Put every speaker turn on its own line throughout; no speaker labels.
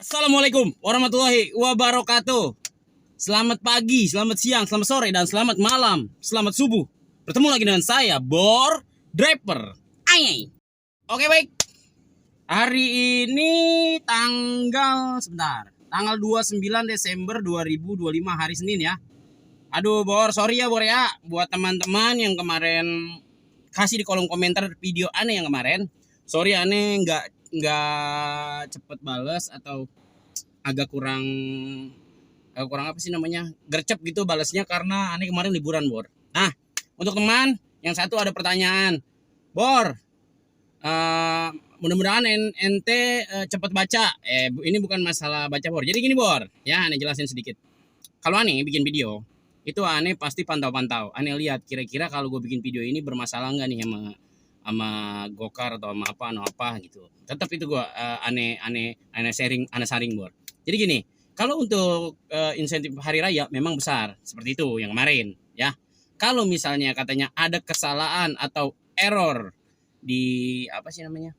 Assalamualaikum warahmatullahi wabarakatuh. Selamat pagi, selamat siang, selamat sore, dan selamat malam. Selamat subuh. Bertemu lagi dengan saya, Bor Driver. Ayy. Oke, baik. Hari ini tanggal 29 Desember 2025, hari Senin ya. Aduh, Bor, sorry ya, Bor ya. Buat teman-teman yang kemarin kasih di kolom komentar video aneh yang kemarin. Sorry, aneh nggak cepet balas atau agak kurang apa sih namanya, gercep gitu balasnya karena aneh kemarin liburan, Bor. Nah, untuk teman yang satu ada pertanyaan, Bor, uh, mudah-mudahan ente cepat baca. Ini bukan masalah baca, Bor. Jadi gini, Bor, ya aneh jelasin sedikit. Kalau aneh bikin video itu aneh pasti pantau-pantau. Aneh lihat kira-kira kalau gue bikin video ini bermasalah nggak nih sama Gokar atau sama apa gitu. Tetap itu gue aneh sharing, Bor. Jadi gini, kalau untuk insentif hari raya memang besar seperti itu yang kemarin ya. Kalau misalnya katanya ada kesalahan atau error di apa sih namanya,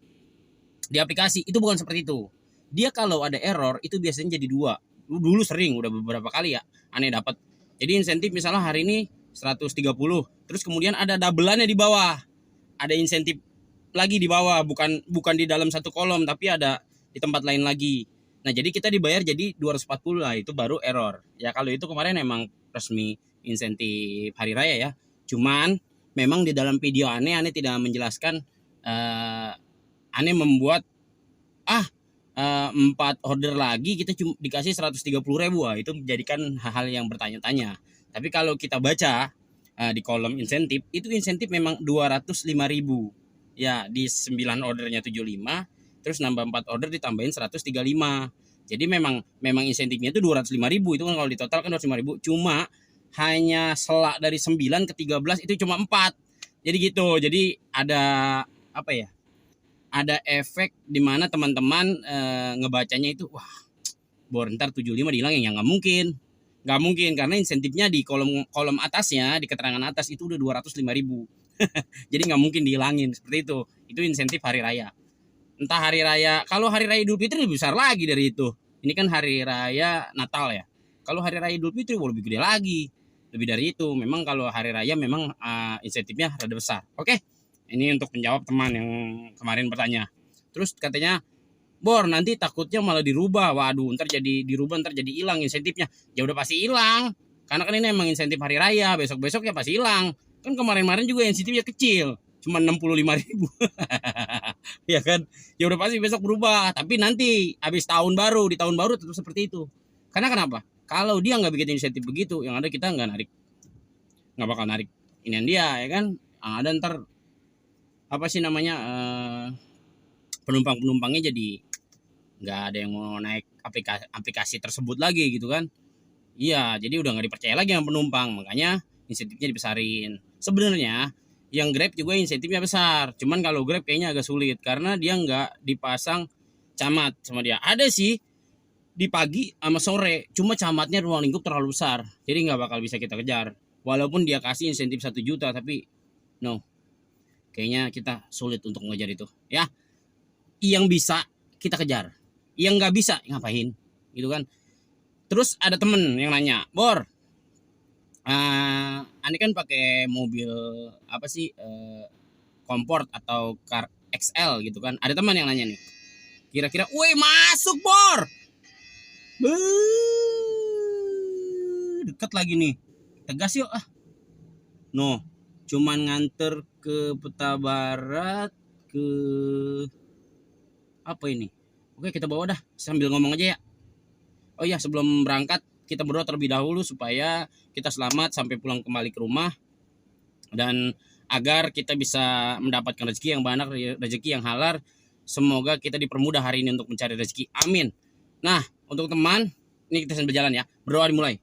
di aplikasi, itu bukan seperti itu. Dia kalau ada error itu biasanya jadi dua. Dulu sering, udah beberapa kali ya aneh dapat. Jadi insentif misalnya hari ini 130, terus kemudian ada doubleannya di bawah. Ada insentif lagi di bawah, bukan di dalam satu kolom tapi ada di tempat lain lagi. Nah, jadi kita dibayar jadi 240 lah, itu baru error. Ya kalau itu kemarin emang resmi insentif hari raya ya. Cuman memang di dalam video aneh tidak menjelaskan, aneh membuat 4 order lagi kita cuma dikasih 130.000. Itu menjadikan hal-hal yang bertanya-tanya. Tapi kalau kita baca di kolom insentif, itu insentif memang 205.000. Ya, di 9 ordernya 75, terus nambah 4 order ditambahin 135. Jadi memang insentifnya itu 205.000. Itu kan kalau di total kan 205.000. Cuma hanya selak dari 9 ke 13 itu cuma 4. Jadi gitu. Jadi ada apa ya? Ada efek di mana teman-teman ngebacanya itu, wah, Bor, ntar 75 dihilangin. Ya nggak mungkin karena insentifnya di kolom atasnya, di keterangan atas itu udah 205.000. Jadi nggak mungkin dihilangin seperti itu insentif hari raya. Entah hari raya, kalau hari raya Idul Fitri lebih besar lagi dari itu. Ini kan hari raya Natal ya. Kalau hari raya Idul Fitri lebih gede lagi, lebih dari itu. Memang kalau hari raya memang insentifnya rada besar. Oke, ini untuk menjawab teman yang kemarin bertanya. Terus katanya, Bor, nanti takutnya malah dirubah. Waduh, ntar jadi dirubah, ntar jadi hilang insentifnya. Ya udah pasti hilang. Karena kan ini emang insentif hari raya, besok-besok ya pasti hilang. Kan kemarin-kemarin juga insentifnya kecil, cuma 65.000. Ya kan? Ya udah pasti besok berubah. Tapi nanti habis tahun baru, di tahun baru tetap seperti itu. Karena kenapa? Kalau dia nggak bikin insentif begitu, yang ada kita nggak bakal narik inian dia, ya kan? Ada ntar apa sih namanya, penumpangnya jadi nggak ada yang mau naik aplikasi tersebut lagi gitu kan. Iya, jadi udah nggak dipercaya lagi sama penumpang, makanya insentifnya dibesarin. Sebenarnya yang Grab juga insentifnya besar, cuman kalau Grab kayaknya agak sulit karena dia nggak dipasang camat sama dia. Ada sih di pagi sama sore, cuma camatnya ruang lingkup terlalu besar, jadi nggak bakal bisa kita kejar. Walaupun dia kasih insentif 1 juta, tapi no, kayaknya kita sulit untuk mengejar itu ya. Yang bisa kita kejar, yang nggak bisa ngapain gitu kan. Terus ada temen yang nanya, Bor, Ani kan pakai mobil apa sih, Comport atau Car XL gitu kan. Ada teman yang nanya nih, kira-kira, woi masuk Bor, deket lagi nih, tegas yuk no, cuman nganter ke Peta Barat, ke apa ini, oke kita bawa dah sambil ngomong aja ya. Oh iya, sebelum berangkat kita berdoa terlebih dahulu supaya kita selamat sampai pulang kembali ke rumah, dan agar kita bisa mendapatkan rezeki yang banyak, rezeki yang halal. Semoga kita dipermudah hari ini untuk mencari rezeki. Amin. Nah, untuk teman, ini kita sambil jalan ya. Berdoa dimulai.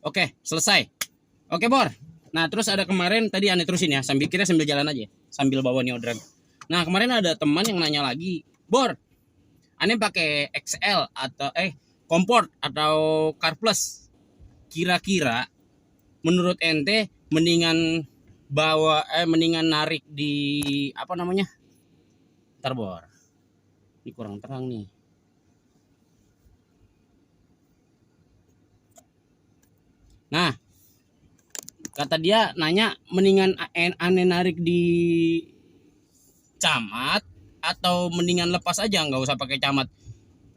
Oke, selesai. Oke, Bor. Nah, terus ada kemarin tadi aneh terusin ya, kita sambil jalan aja, sambil bawa nih orderan. Nah, kemarin ada teman yang nanya lagi, Bor, aneh pakai XL atau Comport atau Car Plus, kira-kira menurut ente mendingan mendingan narik di apa namanya? Ntar bor. Ini kurang terang nih. Nah, kata dia nanya mendingan aneh narik di camat atau mendingan lepas aja nggak usah pakai camat.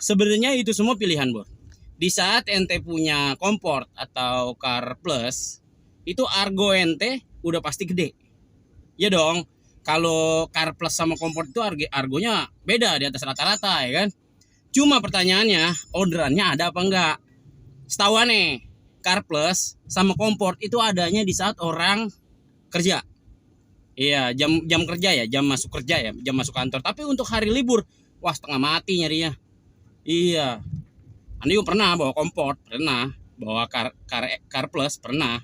Sebenarnya itu semua pilihan, Bor. Di saat ente punya komport atau car plus, itu argo ente udah pasti gede. Ya dong. Kalau car plus sama komport itu argonya beda di atas rata-rata ya kan. Cuma pertanyaannya, orderannya ada apa enggak? Setahu aneh, car plus sama komport itu adanya di saat orang kerja. Iya, jam kerja ya, jam masuk kerja ya, jam masuk kantor. Tapi untuk hari libur, wah setengah mati nyarinya. Iya. Anda juga pernah bawa komport, pernah bawa car plus, pernah.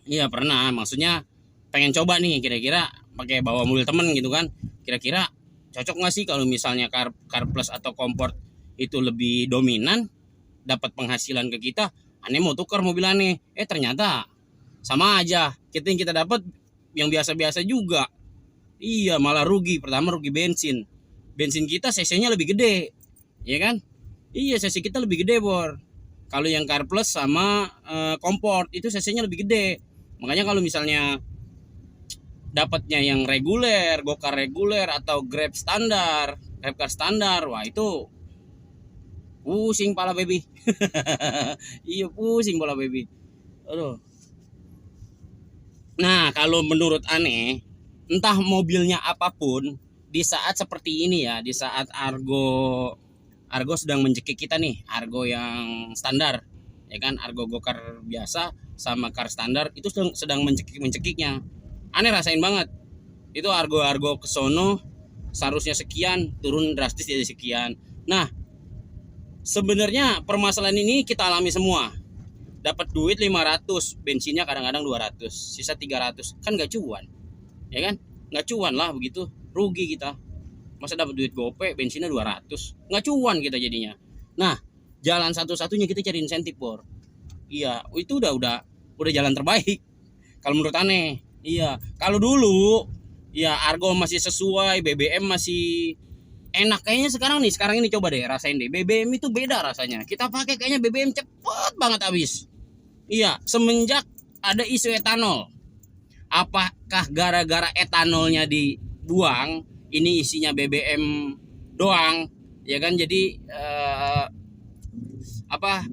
Iya pernah. Maksudnya pengen coba nih, kira-kira pakai bawa mobil temen gitu kan. Kira-kira cocok nggak sih kalau misalnya car plus atau komport itu lebih dominan, dapat penghasilan ke kita. Aneh mau tukar mobil aneh, ternyata sama aja. Yang kita dapat yang biasa-biasa juga. Iya malah rugi. Pertama rugi bensin. Bensin kita cc-nya lebih gede, ya kan? Iya cc kita lebih gede bor. Kalau yang car plus sama komport itu cc-nya lebih gede. Makanya kalau misalnya dapatnya yang reguler, gokar reguler atau grab standar, grab car standar, wah itu pusing pala baby. Iya pusing pala baby. Aduh. Nah kalau menurut aneh, entah mobilnya apapun, di saat seperti ini ya, di saat argo sedang mencekik kita nih, argo yang standar, ya kan, argo gokar biasa sama car standar itu sedang mencekiknya. Aneh rasain banget. Itu argo kesono seharusnya sekian, turun drastis jadi sekian. Nah, sebenarnya permasalahan ini kita alami semua. Dapat duit 500, bensinnya kadang-kadang 200, sisa 300. Kan gak cuan. Ya kan? Gak cuan lah begitu. Rugi kita. Masa dapat duit gope, bensinnya 200. Gak cuan kita jadinya. Nah, jalan satu-satunya kita cari insentif, Bor. Iya, itu udah jalan terbaik. Kalau menurut aneh. Iya, kalau dulu ya argo masih sesuai, BBM masih enak. Kayaknya sekarang ini coba deh rasain deh. BBM itu beda rasanya. Kita pakai kayaknya BBM cepet banget habis. Iya, semenjak ada isu etanol. Apakah gara-gara etanolnya dibuang, ini isinya BBM doang, ya kan? Jadi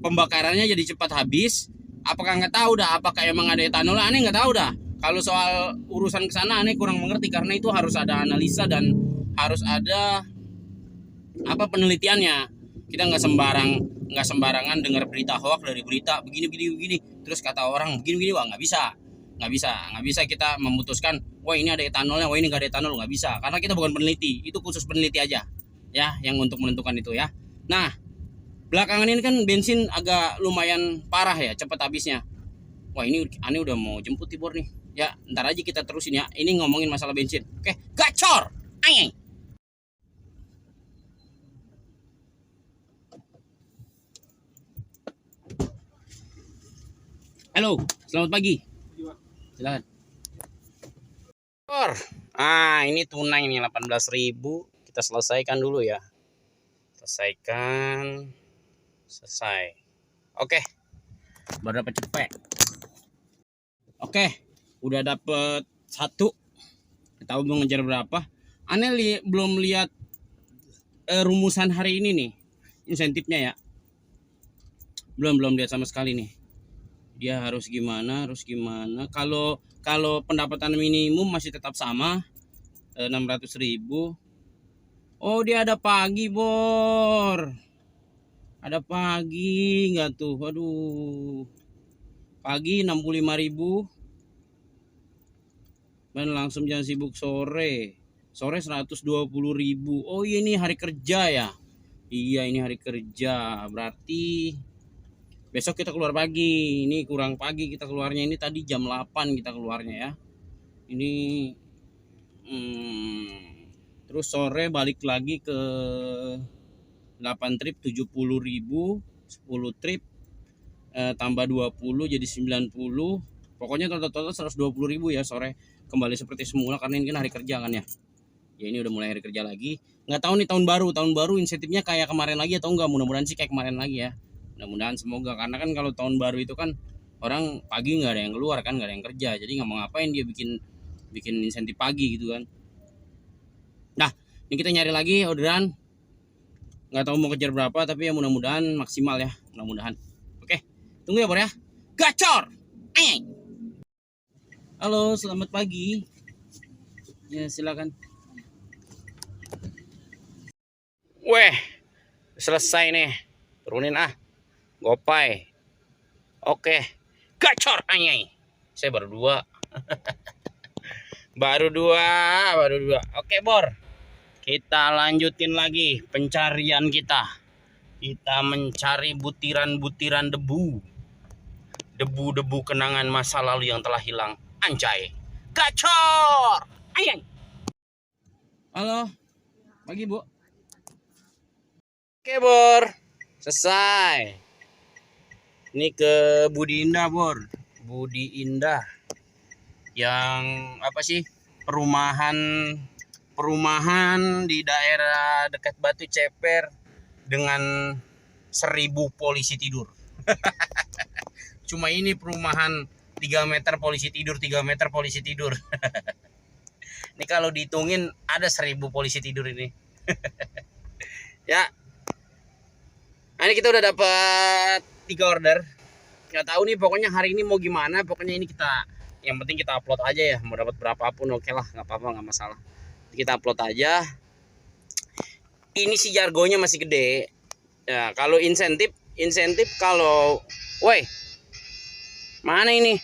pembakarannya jadi cepat habis. Apakah nggak tahu dah? Apakah emang ada etanol? Aneh nggak tahu dah. Kalau soal urusan kesana aneh kurang mengerti karena itu harus ada analisa dan harus ada penelitiannya. Kita nggak sembarangan dengar berita hoax dari berita begini terus kata orang begini wah nggak bisa kita memutuskan wah ini ada etanolnya, wah ini nggak ada etanol, nggak bisa karena kita bukan peneliti. Itu khusus peneliti aja ya yang untuk menentukan itu ya. Nah belakangan ini kan bensin agak lumayan parah ya, cepat habisnya. Wah ini aneh udah mau jemput Tibor nih ya, ntar aja kita terusin ya, ini ngomongin masalah bensin. Oke, gacor anjing. Halo, selamat pagi. Silakan. Ini tunai nih 18.000. Kita selesaikan dulu ya. Selesai. Oke. Baru dapat cepet. Oke, udah dapet 1. Tahu mau ngejar berapa? Aneh belum lihat rumusan hari ini nih. Insentifnya ya. Belum lihat sama sekali nih. Dia harus gimana. Kalau pendapatan minimum masih tetap sama 600.000. Oh dia ada pagi Bor, ada pagi nggak tuh? Waduh, pagi 65.000 dan langsung jangan sibuk sore 120.000. Oh iya ini hari kerja ya. Iya ini hari kerja, berarti besok kita keluar pagi. Ini kurang pagi kita keluarnya, ini tadi jam 8 kita keluarnya ya. Ini terus sore balik lagi ke 8 trip 70.000, 10 trip tambah 20 jadi 90. Pokoknya total 120.000 ya sore, kembali seperti semula karena ini kan hari kerja kan ya. Ya ini udah mulai hari kerja lagi. Nggak tahu nih tahun baru insentifnya kayak kemarin lagi atau enggak. Mudah-mudahan sih kayak kemarin lagi ya. Mudah-mudahan semoga, karena kan kalau tahun baru itu kan orang pagi nggak ada yang keluar kan, nggak ada yang kerja, jadi nggak mau ngapain dia bikin insentif pagi gitu kan. Nah ini kita nyari lagi orderan, nggak tahu mau kejar berapa, tapi ya mudah-mudahan maksimal ya, mudah-mudahan. Oke, tunggu ya Bor ya. Gacor. Halo, selamat pagi. Ya silakan. Weh, selesai nih. Turunin Gopay. Oke. Gacor anyai. Saya baru dua. baru dua. Oke, Bor. Kita lanjutin lagi pencarian kita. Kita mencari butiran-butiran debu. Debu-debu kenangan masa lalu yang telah hilang. Anjay. Gacor. Anyai. Halo. Pagi, Bu. Oke, Bor. Selesai. Ini ke Budi Indah, Bor. Budi Indah. Yang apa sih? Perumahan di daerah dekat Batu Ceper dengan 1000 polisi tidur. Cuma ini perumahan 3 meter polisi tidur, 3 meter polisi tidur. Ini kalau dihitungin ada 1000 polisi tidur ini. Ya. Nah, ini kita udah dapat 3 order. Nggak tahu nih pokoknya hari ini mau gimana. Pokoknya ini yang penting kita upload aja ya. Mau dapat berapapun oke lah, nggak apa-apa, nggak masalah. Kita upload aja. Ini si jargonya masih gede. Ya, kalau insentif kalau, woi, mana ini?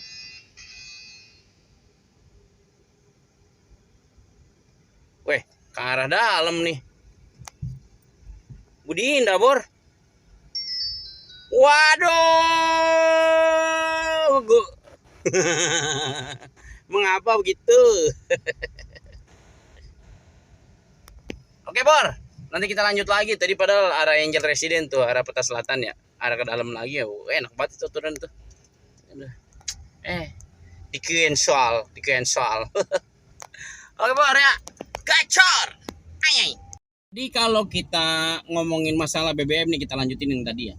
Weh, ke arah dalam nih. Budi Indah, Bor. Waduh, mengapa begitu? Oke, Bor, nanti kita lanjut lagi. Tadi padahal arah Angel Resident tuh, arah Peta Selatan ya, arah ke dalam lagi ya. Enak banget itu turun tuh. Dikeun soal. Oke, Bor ya, gacor. Jadi kalau kita ngomongin masalah BBM nih, kita lanjutin yang tadi ya.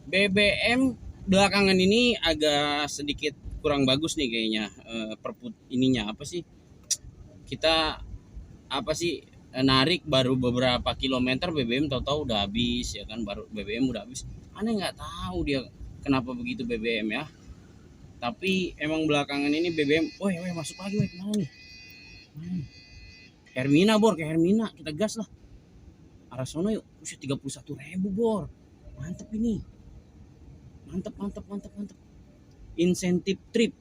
BBM belakangan ini agak sedikit kurang bagus nih kayaknya. Ininya apa sih? Kita apa sih narik baru beberapa kilometer BBM tahu-tahu udah habis ya kan, baru BBM udah habis. Aneh, nggak tahu dia kenapa begitu BBM ya. Tapi emang belakangan ini BBM, woi masuk lagi, kemana nih? Hermina, Bor, ke Hermina kita gas lah. Arah sono yuk. 31.000, Bor. Mantep ini. Mantep. Insentif trip.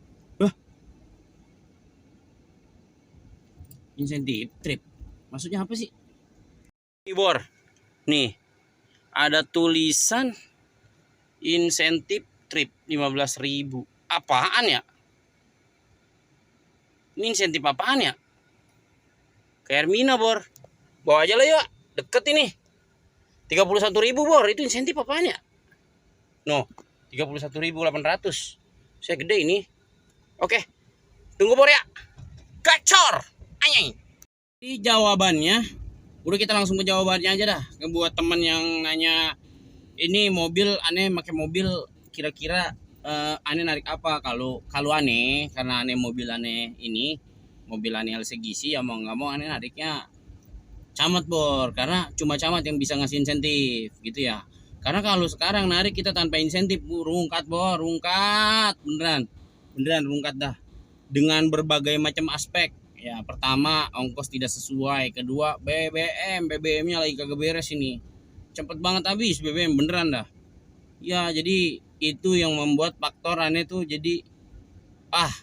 Insentif trip. Maksudnya apa sih? Bor. Nih. Ada tulisan insentif trip 15.000. Apaan ya? Ini insentif apaan ya? Ke Hermina, Bor. Bawa aja lah yuk. Deket ini. 31.000, Bor. Itu insentif apaan ya? No. 31.800. Saya gede ini. Oke. Tunggu, Bor ya. Gacor. Anyay. Di jawabannya, udah kita langsung ke jawabannya aja dah. Buat teman yang nanya, ini mobil aneh pakai mobil kira-kira aneh narik apa? Kalau aneh, karena aneh mobil aneh ini, mobil aneh LCGC ya mau nggak mau aneh nariknya camat, Bor. Karena cuma camat yang bisa ngasih insentif gitu ya. Karena kalau sekarang narik kita tanpa insentif, rungkat, Bor, rungkat. Beneran rungkat dah. Dengan berbagai macam aspek. Ya, pertama ongkos tidak sesuai, kedua BBM-nya lagi kagak beres ini. Cepet banget habis BBM, beneran dah. Ya, jadi itu yang membuat faktor aneh tuh jadi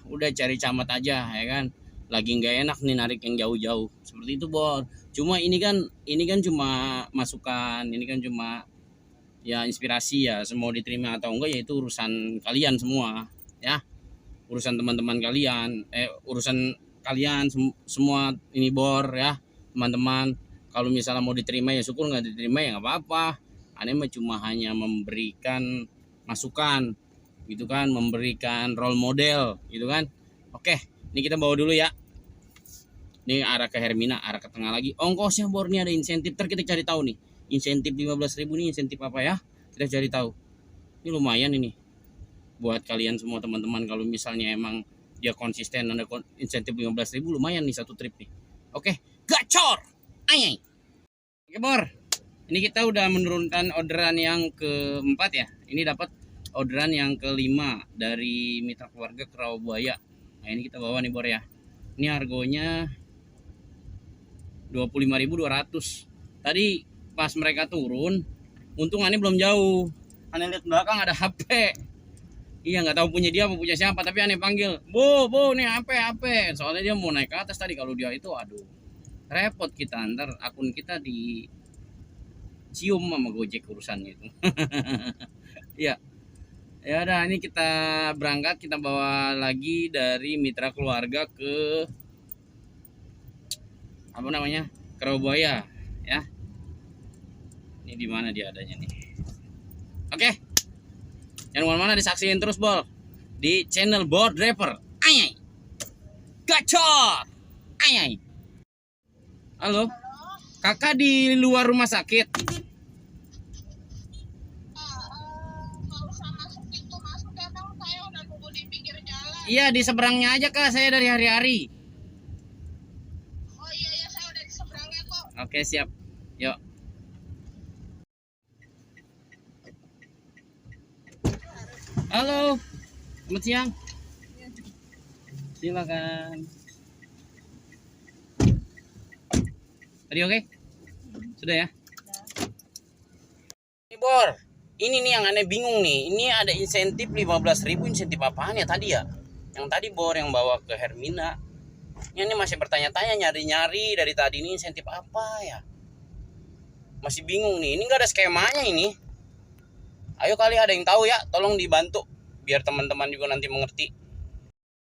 udah cari camat aja ya kan. Lagi nggak enak nih narik yang jauh-jauh. Seperti itu, Bor. Cuma ini kan cuma masukan, ini kan cuma ya inspirasi ya, semua diterima atau enggak ya itu urusan kalian semua ya, urusan teman-teman kalian, urusan kalian semua ini, Bor ya teman-teman. Kalau misalnya mau diterima ya syukur, nggak diterima ya nggak apa-apa. Aneh mah cuma hanya memberikan masukan gitu kan, memberikan role model gitu kan. Oke, ini kita bawa dulu ya. Ini arah ke Hermina, arah ke tengah lagi. Ongkosnya Bor, nih ada insentif. Ntar kita cari tahu nih. Insentif 15.000 nih insentif apa ya? Kita cari tahu. Ini lumayan ini. Buat kalian semua teman-teman, kalau misalnya emang dia konsisten ada insentif 15.000, lumayan nih satu trip nih. Oke, gacor. Ayy. Oke Bor. Ini kita udah menurunkan orderan yang keempat ya. Ini dapat orderan yang kelima dari mitra keluarga ke Rawabuaya. Nah, ini kita bawa nih Bor ya. Ini harganya 25.200. Tadi pas mereka turun, untung aneh belum jauh. Aneh lihat belakang ada HP. Iya, nggak tahu punya dia apa punya siapa, tapi aneh panggil, Bu, nih HP. Soalnya dia mau naik ke atas tadi. Kalau dia itu, aduh, repot kita, ntar akun kita di cium sama Gojek urusannya itu. Ya, ya udah, ini kita berangkat, kita bawa lagi dari mitra keluarga ke apa namanya, ke Rawabuaya ya. Ini di mana dia adanya nih? Oke, jangan kemana-mana, disaksiin terus Bol di channel Bor Driver. Ayy, gacor. Ayy. Halo, kakak di luar rumah sakit? Iya, di seberangnya aja Kak, saya dari hari-hari.
Oh iya, saya udah di seberangnya kok.
Oke, siap. Yuk. Halo, selamat siang. Silakan. Tadi oke? Sudah ya? Ini Bor, ini nih yang aneh bingung nih. Ini ada insentif 15.000, insentif apaan ya tadi ya? Yang tadi Bor yang bawa ke Hermina. Ini masih bertanya-tanya, nyari-nyari dari tadi, ini insentif apa ya? Masih bingung nih, ini nggak ada skemanya ini. Ayo kali ada yang tahu ya, tolong dibantu biar teman-teman juga nanti mengerti.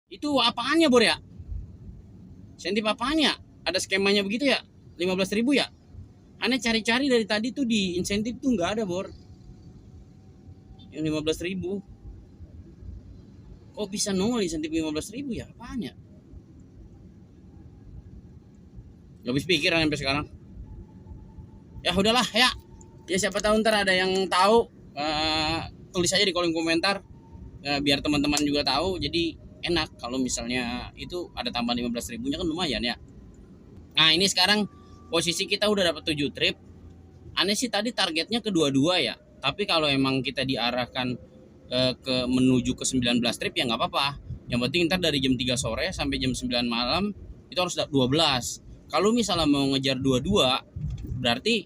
Itu apaannya Bor ya? Insentif apaan ya? Ada skemanya begitu ya? 15.000 ya? Aneh cari-cari dari tadi tuh di insentif tuh nggak ada Bor. Yang 15.000. Kok bisa nongol insentif 15.000 ya? Apaan ya? Gak habis pikir sampai sekarang. Ya udahlah ya. Ya siapa tahu ntar ada yang tahu, tulis aja di kolom komentar, biar teman-teman juga tahu. Jadi enak kalau misalnya itu ada tambahan 15.000-nya kan lumayan ya. Nah ini sekarang posisi kita udah dapat 7 trip. Aneh sih tadi targetnya ke 22 ya. Tapi kalau emang kita diarahkan ke menuju ke 19 trip ya nggak apa-apa. Yang penting ntar dari jam 3 sore sampai jam 9 malam itu harus 12. Kalau misalnya mau ngejar 22, berarti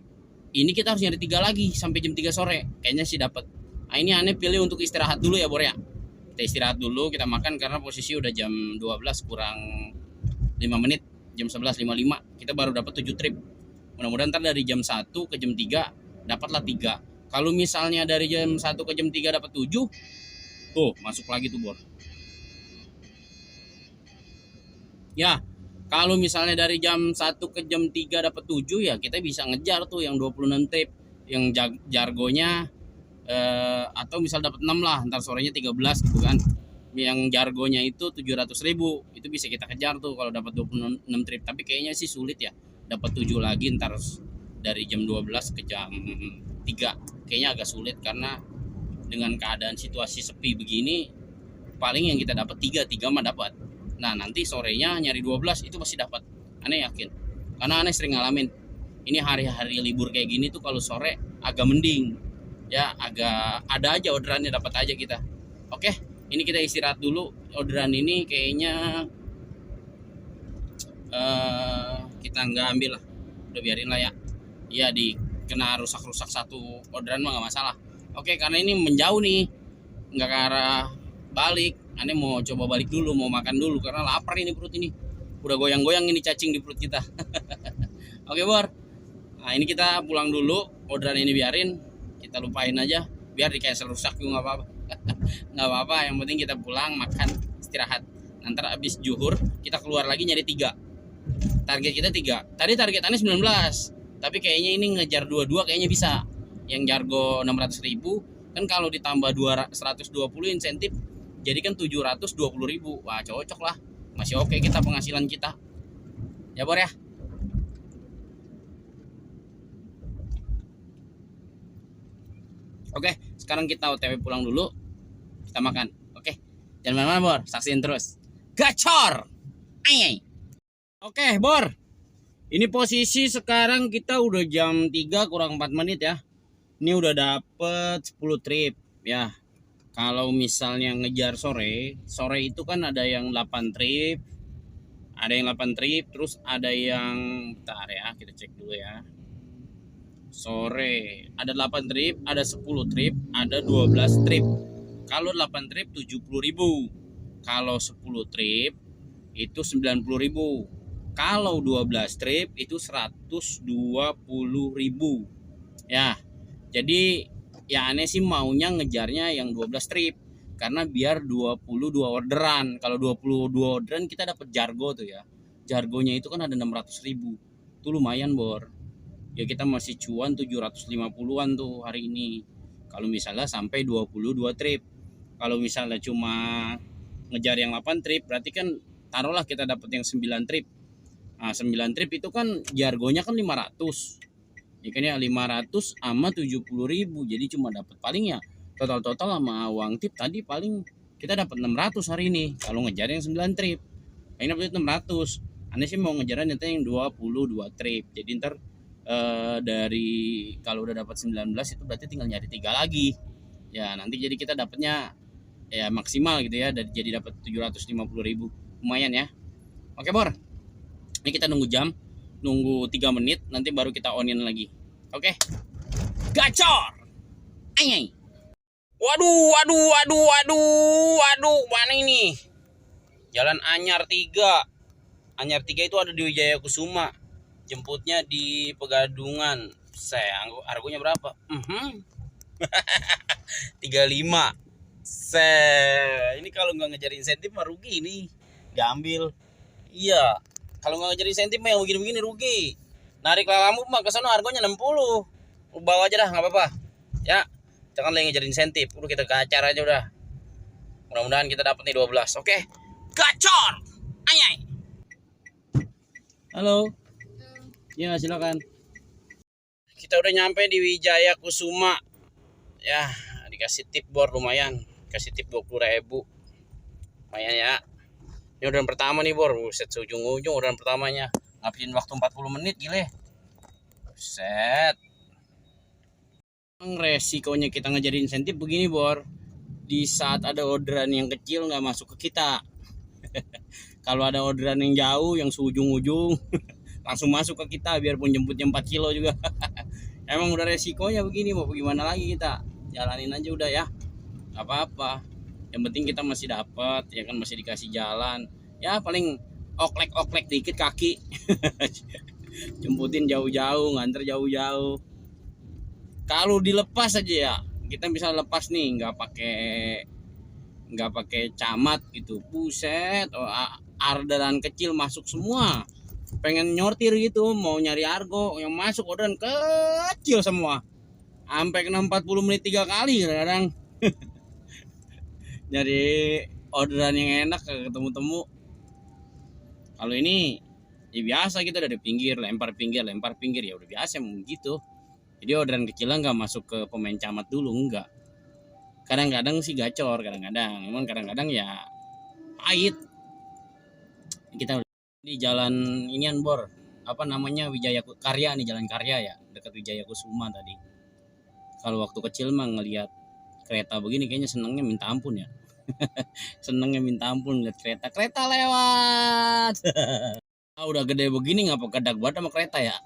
ini kita harus nyari 3 lagi sampai jam 3 sore. Kayaknya sih dapat. Nah ini aneh pilih untuk istirahat dulu ya Bor ya. Kita istirahat dulu, kita makan karena posisi udah jam 12 kurang 5 menit. Jam 11.55 kita baru dapat 7 trip. Mudah-mudahan ntar dari jam 1 ke jam 3 dapatlah 3. Kalau misalnya dari jam 1 ke jam 3 dapat 7, tuh masuk lagi tuh Bor. Ya, kalau misalnya dari jam 1 ke jam 3 dapat 7 ya kita bisa ngejar tuh yang 26 trip yang jargonya, atau misal dapat 6 lah, ntar sorenya 13 gitu kan. Yang jargonya itu 700.000, itu bisa kita kejar tuh kalau dapat 26 trip. Tapi kayaknya sih sulit ya dapat 7 lagi ntar dari jam 12 ke jam 3. Kayaknya agak sulit karena dengan keadaan situasi sepi begini paling yang kita dapat 3 mah dapat. Nah nanti sorenya nyari 12 itu pasti dapat. Aneh yakin, karena aneh sering ngalamin. Ini hari-hari libur kayak gini tuh kalau sore agak mending ya, agak ada aja orderannya, dapat aja kita. Oke, ini kita istirahat dulu. Orderan ini kayaknya kita nggak ambil lah, udah biarin lah ya. Iya, kena rusak-rusak satu orderan mah nggak masalah. Oke, karena ini menjauh nih, nggak ke arah balik. Aneh mau coba balik dulu, mau makan dulu karena lapar ini, perut ini udah goyang-goyang ini cacing di perut kita. Oke Bor, nah ini kita pulang dulu. Orderan ini biarin, kita lupain aja, biar di cancel rusak juga nggak apa-apa. Nggak apa-apa, yang penting kita pulang makan istirahat. Nanti abis juhur kita keluar lagi nyari 3. Target kita 3. Tadi target aneh 19, tapi kayaknya ini ngejar 22 kayaknya bisa. Yang jargo 600.000 Kan kalau ditambah 120 insentif jadi kan 720.000. Wah, cocok lah. Masih oke kita penghasilan kita. Ya, Bor ya. Oke, sekarang kita OTW pulang dulu. Kita makan. Oke. Jangan mana-mana, Bor. Saksiin terus. Gacor. Ayy. Oke, Bor. Ini posisi sekarang kita udah jam 3 kurang 4 menit ya. Ini udah dapet 10 trip ya. Kalau misalnya ngejar sore itu kan ada yang 8 trip. Ada yang 8 trip, terus ada yang bentar ya, kita cek dulu ya. Sore ada 8 trip, ada 10 trip, ada 12 trip. Kalau 8 trip 70.000. Kalau 10 trip itu 90.000. Kalau 12 trip itu 120.000. Ya. Jadi ya aneh sih maunya ngejarnya yang 12 trip karena biar 22 orderan. Kalau 22 orderan kita dapat jargo tuh ya. Jargonya itu kan ada 600.000. Itu lumayan, Bor. Ya kita masih cuan 750-an tuh hari ini. Kalau misalnya sampai 22 trip. Kalau misalnya cuma ngejar yang 8 trip berarti kan taruhlah kita dapat yang 9 trip. Nah, 9 trip itu kan jargonya kan 500. Ya kan ya 500 sama 70.000. Jadi cuma dapat paling ya total sama uang tip tadi paling kita dapat 600 hari ini kalau ngejar yang 9 trip. Ini dapat 600. Aneh sih mau ngejaran nyata yang 22 trip. Jadi ntar dari kalau udah dapat 19 itu berarti tinggal nyari 3 lagi. Ya nanti jadi kita dapatnya ya maksimal gitu ya, jadi dapat 750.000. Lumayan ya. Oke, Bor. Ini kita nunggu 3 menit nanti baru kita onin lagi. Oke. Gacor. Ayy. Waduh, mana ini? Jalan Anyar 3. Anyar 3 itu ada di Wijaya Kusuma. Jemputnya di Pegadungan. Harganya berapa? 35. Ini kalau nggak ngejar insentif mah rugi nih. Diambil. Iya. Kalau nggak ngejar insentif mah yang begini-begini rugi. Narik lalamu mah ke sana harganya 60. Bawa aja dah, nggak apa-apa. Ya, jangan lagi ngejar insentif. Udah kita gacar aja udah. Mudah-mudahan kita dapat nih 12. Oke. Gacor. Ayy. Halo. Ya, silakan. Kita udah nyampe di Wijaya Kusuma. Ya, dikasih tip, Bor, lumayan. Kasih tip 20.000. Lumayan ya. Ini orderan pertama nih, Bor. Buset, seujung-ujung orderan pertamanya. Ngabisin waktu 40 menit, gile. Buset. Resikonya kita ngejar insentif begini, Bor. Di saat ada orderan yang kecil nggak masuk ke kita. Kalau ada orderan yang jauh, yang seujung-ujung, langsung masuk ke kita biarpun jemputnya 4 kilo juga. Emang udah resikonya begini, mau gimana lagi kita. Jalanin aja udah ya. Gak apa-apa. Yang penting kita masih dapat, ya kan, masih dikasih jalan. Ya paling oklek-oklek dikit kaki. Jemputin jauh-jauh, nganter jauh-jauh. Kalau dilepas aja ya, kita bisa lepas nih, nggak pakai camat gitu. Buset, orderan kecil masuk semua. Pengen nyortir gitu, mau nyari argo, yang masuk orderan kecil semua. Sampai kena 40 menit 3 kali kadang-kadang. Nyari orderan yang enak kagak ketemu-temu. Kalau ini ya biasa, kita dari pinggir lempar pinggir ya udah biasa emang gitu. Jadi orderan kecilnya nggak masuk ke pemain camat dulu, enggak. Kadang-kadang sih gacor, emang kadang-kadang ya pahit. Kita di jalan inian, Bor, apa namanya, Wijaya Karya nih, jalan Karya ya, dekat Wijaya Kusuma tadi. Kalau waktu kecil mah ngelihat kereta begini kayaknya senengnya minta ampun ya. Senengnya minta ampun lihat kereta lewat. Udah gede begini ngapa gedag banget sama kereta ya.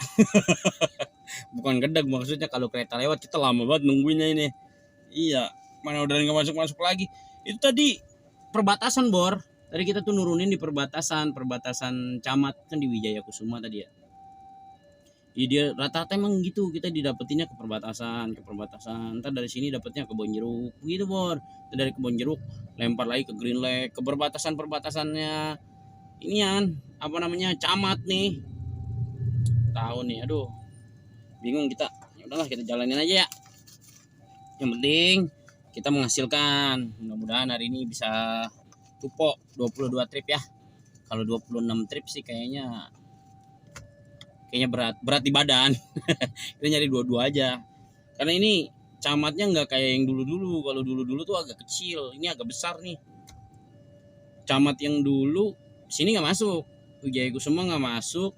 Bukan gedag maksudnya, kalau kereta lewat kita lama banget nungguinnya ini. Iya, mana udah nggak masuk lagi. Itu tadi perbatasan, Bor. Tadi kita tuh nurunin di perbatasan camat kan di Wijaya Kusuma tadi ya. Jadi dia rata-rata emang gitu, kita didapetinnya ke perbatasan. Ntar dari sini dapetnya ke Kebonjeruk gitu, Bor. Dari Kebonjeruk lempar lagi ke Green Lake, ke perbatasannya inian, apa namanya, camat nih. Tahu nih, aduh. Bingung kita. Ya udahlah, kita jalanin aja ya. Yang penting kita menghasilkan. Mudah-mudahan hari ini bisa tupo 22 trip ya. Kalau 26 trip sih kayaknya berat di badan. Kita nyari dua-dua aja. Karena ini camatnya nggak kayak yang dulu-dulu. Kalau dulu-dulu tuh agak kecil, ini agak besar nih. Camat yang dulu sini nggak masuk, Wijaya Kusuma nggak masuk,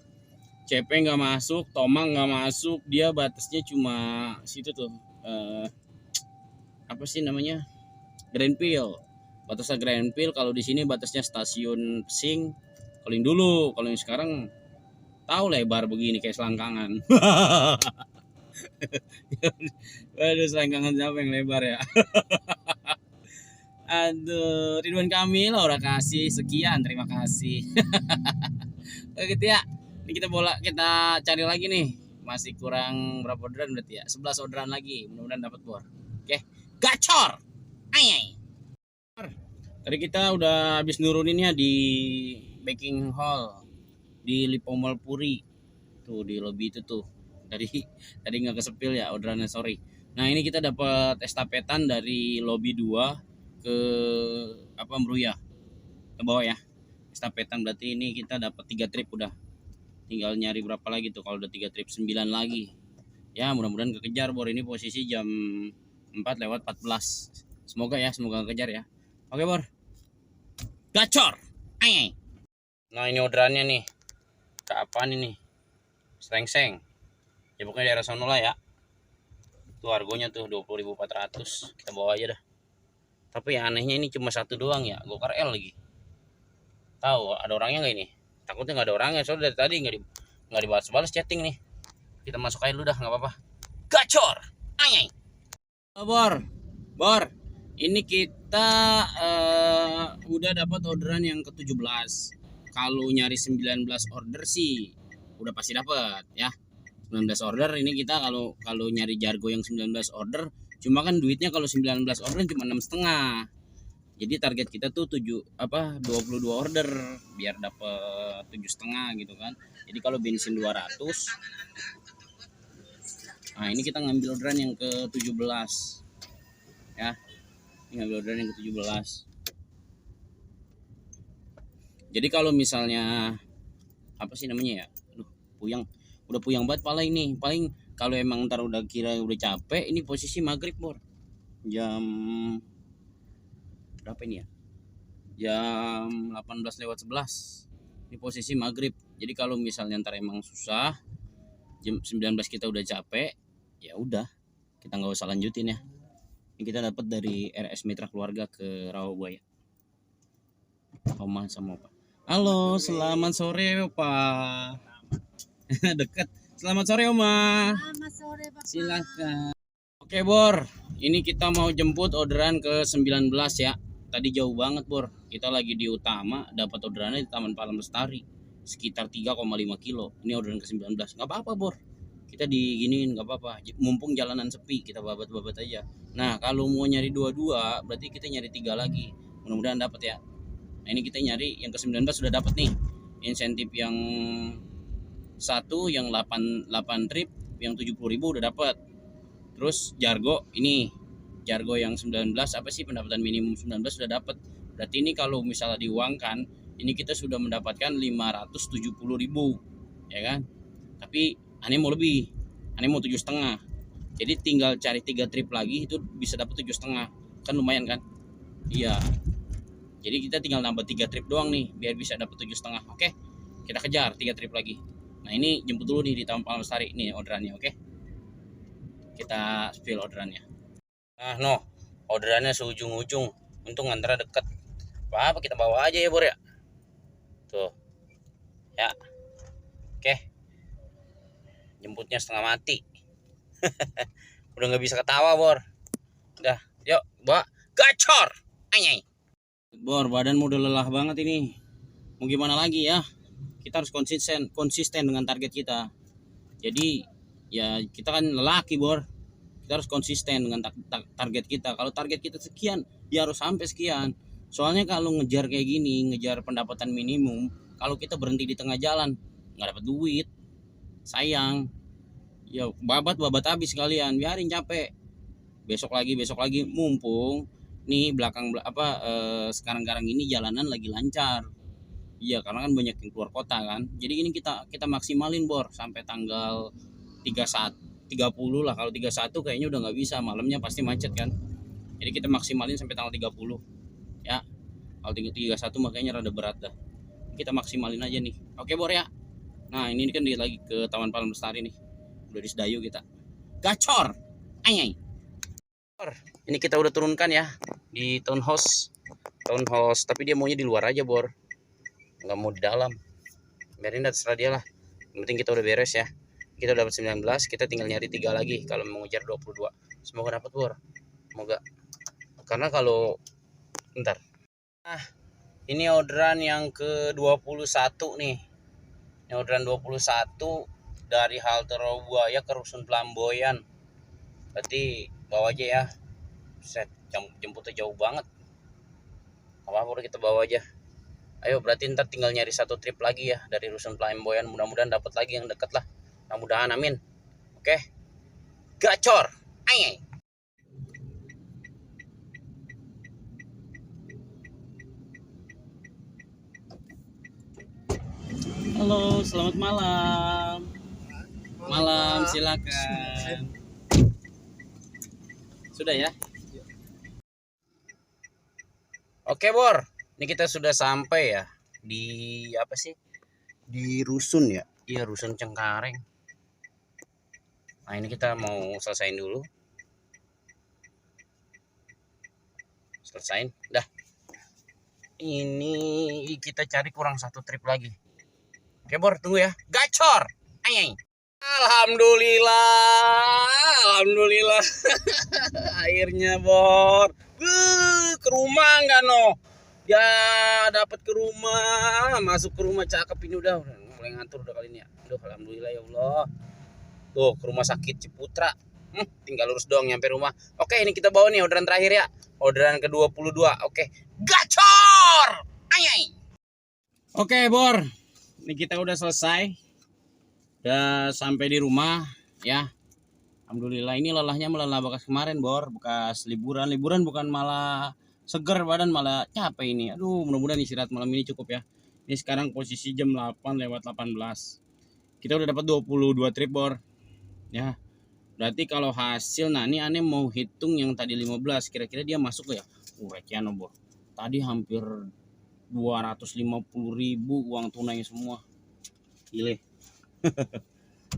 CP nggak masuk, Tomang nggak masuk. Dia batasnya cuma situ tuh, apa sih namanya, Grandville. Batasnya Grandville. Kalau di sini batasnya stasiun Pesing. Kalau yang dulu, kalau yang sekarang tahu lebar begini kayak selangkangan. Aduh, selangkangan siapa yang lebar ya? Aduh, Ridwan Kamil udah kasih sekian, terima kasih. Oke gitu ya. Ini kita cari lagi nih. Masih kurang berapa orderan berarti ya? 11 orderan lagi. Mudah-mudahan dapat bor. Oke. Gacor. Ayai. Tadi kita udah habis nuruninnya di baking hall di Lipo Mall Puri. Tuh di lobby itu tuh. Tadi nggak kesepil ya orderannya, sorry. Nah, ini kita dapat estafetan dari lobby 2 ke Meruya ke bawah ya. Estafetan berarti ini kita dapat 3 trip udah. Tinggal nyari berapa lagi tuh kalau udah 3 trip, 9 lagi. Ya, mudah-mudahan kekejar bor. Ini posisi jam 4:14. Semoga kekejar ya. Oke, bor. Gacor. Ayy. Nah, ini orderannya nih. Ke apaan ini? Serengseng. Ya pokoknya daerah sono lah ya. Tuh harganya tuh 20.400. Kita bawa aja dah. Tapi ya anehnya ini cuma satu doang ya, Gokar L lagi. Tahu ada orangnya nggak ini? Takutnya nggak ada orangnya, soalnya dari tadi nggak dibalas chatting nih. Kita masuk aja dulu dah, nggak apa-apa. Gacor, ayai. Bor, ini kita udah dapat orderan yang ke-17. Kalau nyari 19 order sih udah pasti dapat ya. 19 order ini kita kalau nyari Jargo yang 19 order. Cuma kan duitnya kalau 19 order cuma 6,5. Jadi target kita tuh 22 order biar dapat 7,5 gitu kan. Jadi kalau bensin 200. Nah, ini kita ngambil orderan yang ke-17. Ya. Ini ngambil orderan yang ke-17. Jadi kalau misalnya apa sih namanya ya? Aduh, udah puyang banget pala ini. Paling kalau emang ntar udah capek, ini posisi maghrib bor. Jam berapa ini ya? Jam 18:11. Ini posisi maghrib. Jadi kalau misalnya ntar emang susah, jam 19 kita udah capek, ya udah kita nggak usah lanjutin ya. Ini kita dapat dari RS Mitra Keluarga ke Rawabuaya. Oma sama Opa. Halo, selamat sore Opa. Deket. Selamat sore Oma.
Selamat sore Bapak.
Silakan. Oke Bor, ini kita mau jemput orderan ke 19 ya. Tadi jauh banget Bor. Kita lagi di Utama, dapat orderannya di Taman Palang Lestari. Sekitar 3,5 kilo. Ini orderan ke 19. Gak apa-apa Bor. Kita diginiin gak apa-apa. Mumpung jalanan sepi, kita babat-babat aja. Nah, kalau mau nyari 22, berarti kita nyari 3 lagi. Mudah-mudahan dapat ya. Nah, ini kita nyari yang ke 19 sudah dapat nih. Insentif yang 1 yang 8 trip yang 70.000 udah dapat. Terus Jargo yang 19 apa sih pendapatan minimum 19 sudah dapat. Berarti ini kalau misalnya diuangkan, ini kita sudah mendapatkan 570.000 ya kan. Tapi aneh mau lebih. Aneh mau 7,5. Jadi tinggal cari 3 trip lagi itu bisa dapat 7,5. Kan lumayan kan? Iya. Jadi kita tinggal nambah 3 trip doang nih biar bisa dapat 7,5. Oke. Kita kejar 3 trip lagi. Nah, ini jemput dulu nih di Taman Palang Lestari nih orderannya, oke? Kita spill orderannya. Nah, orderannya seujung-ujung. Untung antara deket. Apa kita bawa aja ya, Bor ya? Tuh. Ya. Oke. Jemputnya setengah mati. Udah nggak bisa ketawa, Bor. Udah, yuk, bawa gacor. Anyay. Bor, badan udah lelah banget ini. Mau gimana lagi ya? Kita harus konsisten dengan target kita. Jadi ya kita kan lelaki Bor, kita harus konsisten dengan target kita. Kalau target kita sekian, ya harus sampai sekian. Soalnya kalau ngejar kayak gini, ngejar pendapatan minimum, kalau kita berhenti di tengah jalan, nggak dapat duit, sayang. Ya babat habis kalian, biarin capek. besok lagi mumpung nih sekarang ini jalanan lagi lancar. Iya, karena kan banyak yang keluar kota kan. Jadi ini kita maksimalin Bor sampai tanggal 31 30 lah. Kalau 31 kayaknya udah nggak bisa, malamnya pasti macet kan. Jadi kita maksimalin sampai tanggal 30 ya. Kalau 31 makanya rada berat dah. Kita maksimalin aja nih. Oke Bor ya. Nah ini kan dia lagi ke Taman Palang Lestari nih. Udah di Sedayu kita. Gacor. Ayai. Ini kita udah turunkan ya di townhouse. Tapi dia maunya di luar aja Bor. Nggak mau di dalam. Biarin dah, terserah dia lah. Yang penting kita udah beres ya. Kita udah dapat 19, kita tinggal nyari 3 lagi kalau mengejar 22. Semoga dapat Bor. Semoga. Karena kalau ntar. Nah, ini orderan yang ke-21 nih. Ini orderan 21 dari halte Rawabuaya ke Rusun Pelamboyan. Berarti bawa aja ya. Set, jemputnya jauh banget. Apa-apa kita bawa aja. Ayo berarti ntar tinggal nyari satu trip lagi ya dari Rusun Pelamboyan. Mudah-mudahan dapat lagi yang dekat lah. Mudah-mudahan amin. Oke. Gacor. Ayy. Halo, selamat malam. Malam, silakan. Sudah ya? Oke, Bor. Ini kita sudah sampai ya di apa sih? Di Rusun ya? Iya, Rusun Cengkareng. Nah, ini kita mau selesain dulu. Selesain. Dah. Ini kita cari kurang satu trip lagi. Oke, Bor, tunggu ya. Gacor. Ayy. Alhamdulillah. Akhirnya Bor. Ke rumah enggak no? Ya dapat ke rumah, masuk ke rumah cakep ini udah mulai ngantur udah kali ini ya. Aduh alhamdulillah ya Allah. Tuh ke rumah sakit Ciputra. Tinggal lurus doang nyampe rumah. Oke, ini kita bawa nih orderan terakhir ya. Orderan ke-22. Oke. Gacor. Ayy. Oke, Bor. Ini kita udah selesai. Udah sampai di rumah ya. Alhamdulillah, ini lelahnya melelah bekas kemarin Bor, bekas liburan bukan malah seger badan, malah capek ini. Aduh, mudah-mudahan istirahat malam ini cukup ya. Ini sekarang posisi jam 8:18. Kita udah dapat 22 trip Bor. Ya. Berarti kalau hasil, nah ini aneh mau hitung yang tadi 15, kira-kira dia masuk ya. Recehan Bor. Tadi hampir 250.000 uang tunai semua. Gile.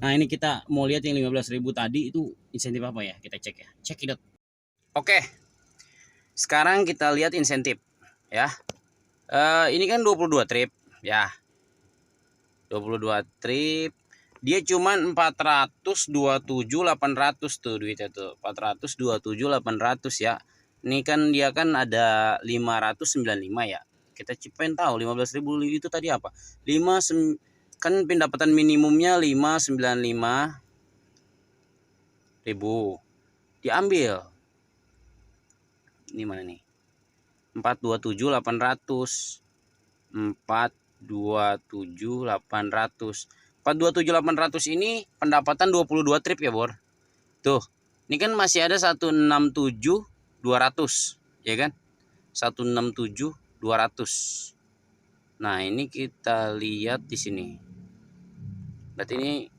Nah ini kita mau lihat yang 15.000 tadi itu insentif apa ya, kita cek ya, cekidot. Oke, sekarang kita lihat insentif ya. Ini kan 22 trip ya, 22 trip, dia cuman 427.800 tuh duitnya tuh, 427.800 ya. Ini kan dia kan ada 595 ya, kita pengen tahu 15.000 itu tadi apa. Kan pendapatan minimumnya 595.000, diambil ini mana nih, 427.800 ini pendapatan 22 trip ya Bor. Tuh ini kan masih ada 167.200 ya kan, 167.200. Nah ini kita lihat di sini. Berarti ini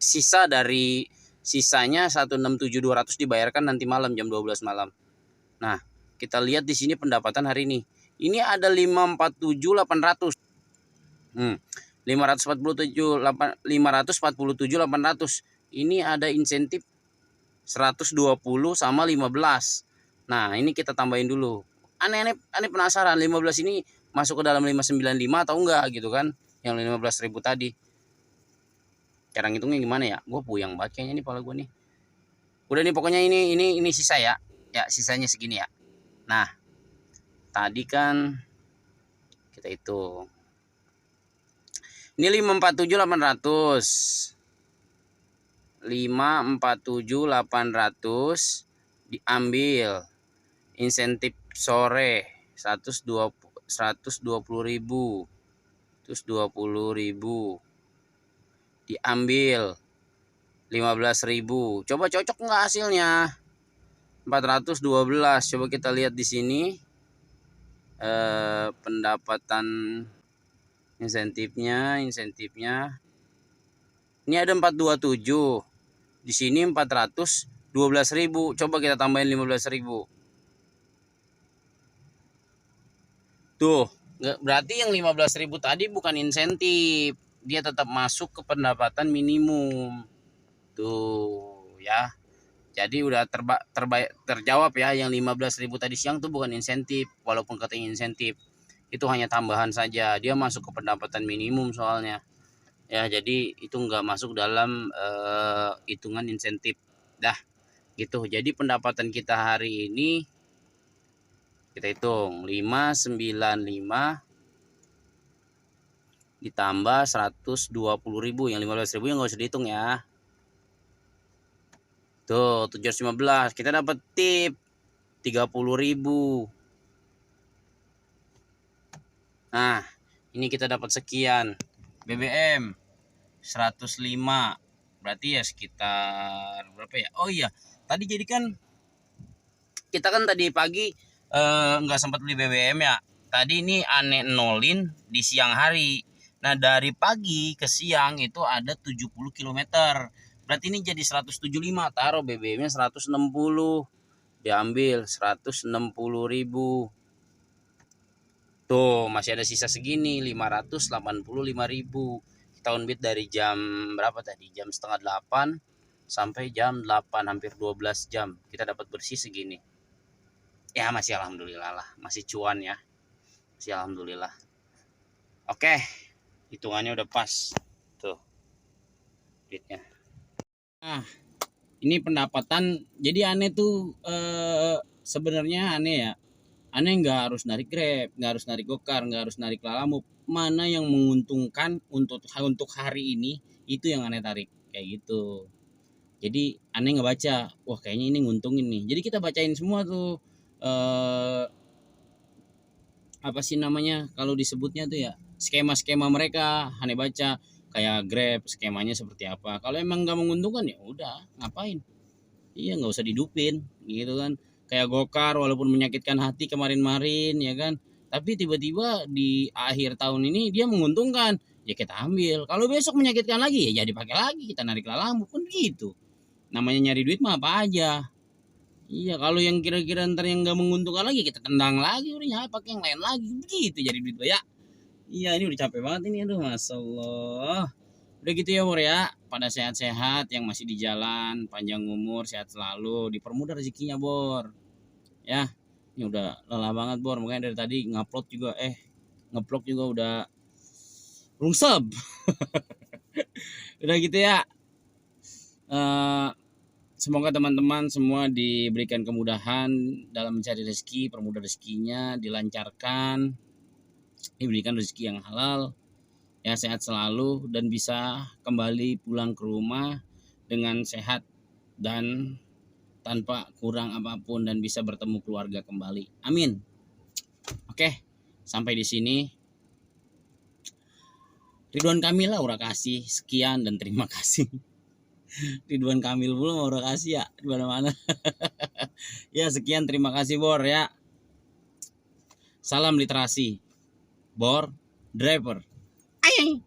sisa dari sisanya 167.200 dibayarkan nanti malam jam 12 malam. Nah, kita lihat di sini pendapatan hari ini. Ini ada 547.800. 547.800. Ini ada insentif 120 sama 15. Nah, ini kita tambahin dulu. Aneh penasaran 15 ini masuk ke dalam 595 atau enggak gitu kan, yang 15.000 tadi. Cara ngitungnya gimana ya, gue puyeng banget kayaknya nih pala gue nih. Udah nih pokoknya ini sisa ya, sisanya segini ya. Nah tadi kan kita hitung ini 547.800 diambil insentif sore 120.000 diambil 15.000. Coba cocok nggak hasilnya? 412. Coba kita lihat di sini pendapatan insentifnya. Ini ada 427. Di sini 412.000. Coba kita tambahin 15.000. Tuh, berarti yang 15.000 tadi bukan insentif. Dia tetap masuk ke pendapatan minimum. Tuh, ya. Jadi udah terjawab ya, yang 15.000 tadi siang tuh bukan insentif. Walaupun katanya insentif, itu hanya tambahan saja. Dia masuk ke pendapatan minimum soalnya. Ya, jadi itu nggak masuk dalam hitungan insentif. Dah, gitu. Jadi pendapatan kita hari ini kita hitung 595 ditambah 120.000. Yang 15.000 yang nggak usah dihitung ya. Tuh 715. Kita dapat tip 30.000. Nah, ini kita dapat sekian. BBM 105. Berarti ya sekitar berapa ya? Oh iya, tadi jadi kan kita kan tadi pagi nggak sempat beli BBM ya. Tadi ini aneh nolin di siang hari. Nah, dari pagi ke siang itu ada 70 km. Berarti ini jadi 175. Taruh BBM-nya 160. Diambil 160.000. Tuh, masih ada sisa segini 585.000. Kita unbit dari jam berapa tadi? Jam setengah 8 sampai jam 8, hampir 12 jam. Kita dapat bersih segini. Ya masih alhamdulillah lah, masih cuan ya. Masih alhamdulillah. Oke, hitungannya udah pas. Tuh. Duitnya. Nah, ini pendapatan. Jadi aneh tuh sebenarnya aneh ya. Aneh nggak harus narik Grab, nggak harus narik Gokar, nggak harus narik Lalamove. Mana yang menguntungkan untuk hari ini, itu yang aneh tarik kayak gitu. Jadi aneh ngebaca, wah kayaknya ini nguntungin nih. Jadi kita bacain semua tuh apa sih namanya kalau disebutnya tuh ya, skema-skema mereka. Aneh baca kayak Grab skemanya seperti apa. Kalau emang nggak menguntungkan ya udah ngapain? Iya nggak usah didupin gitu kan. Kayak Gokar walaupun menyakitkan hati kemarin-marin ya kan. Tapi tiba-tiba di akhir tahun ini dia menguntungkan. Ya kita ambil. Kalau besok menyakitkan lagi ya jadi pakai lagi, kita narik Lalamove pun gitu. Namanya nyari duit mah apa aja. Iya, kalau yang kira-kira ntar yang nggak menguntungkan lagi kita tendang lagi, udah ya pakai yang lain lagi, begitu jadi duit banyak. Iya, ini udah capek banget ini, aduh, masya Allah. Udah gitu ya Bor ya, pada sehat-sehat yang masih di jalan, panjang umur, sehat selalu, dipermudah rezekinya Bor. Ya, ini udah lelah banget Bor, makanya dari tadi ngupload juga, ngeblok juga udah rungsep. Udah gitu ya. Semoga teman-teman semua diberikan kemudahan dalam mencari rezeki, permudah rezekinya, dilancarkan, diberikan rezeki yang halal, ya sehat selalu dan bisa kembali pulang ke rumah dengan sehat dan tanpa kurang apapun dan bisa bertemu keluarga kembali. Amin. Oke, sampai di sini. Ridwan Kamil Aura kasih sekian dan terima kasih. Ridwan Kamil belum Aura kasih ya di mana-mana. Ya sekian, terima kasih Bor ya. Salam literasi. Bor driver. Ayy.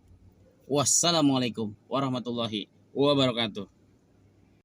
Wassalamualaikum warahmatullahi wabarakatuh.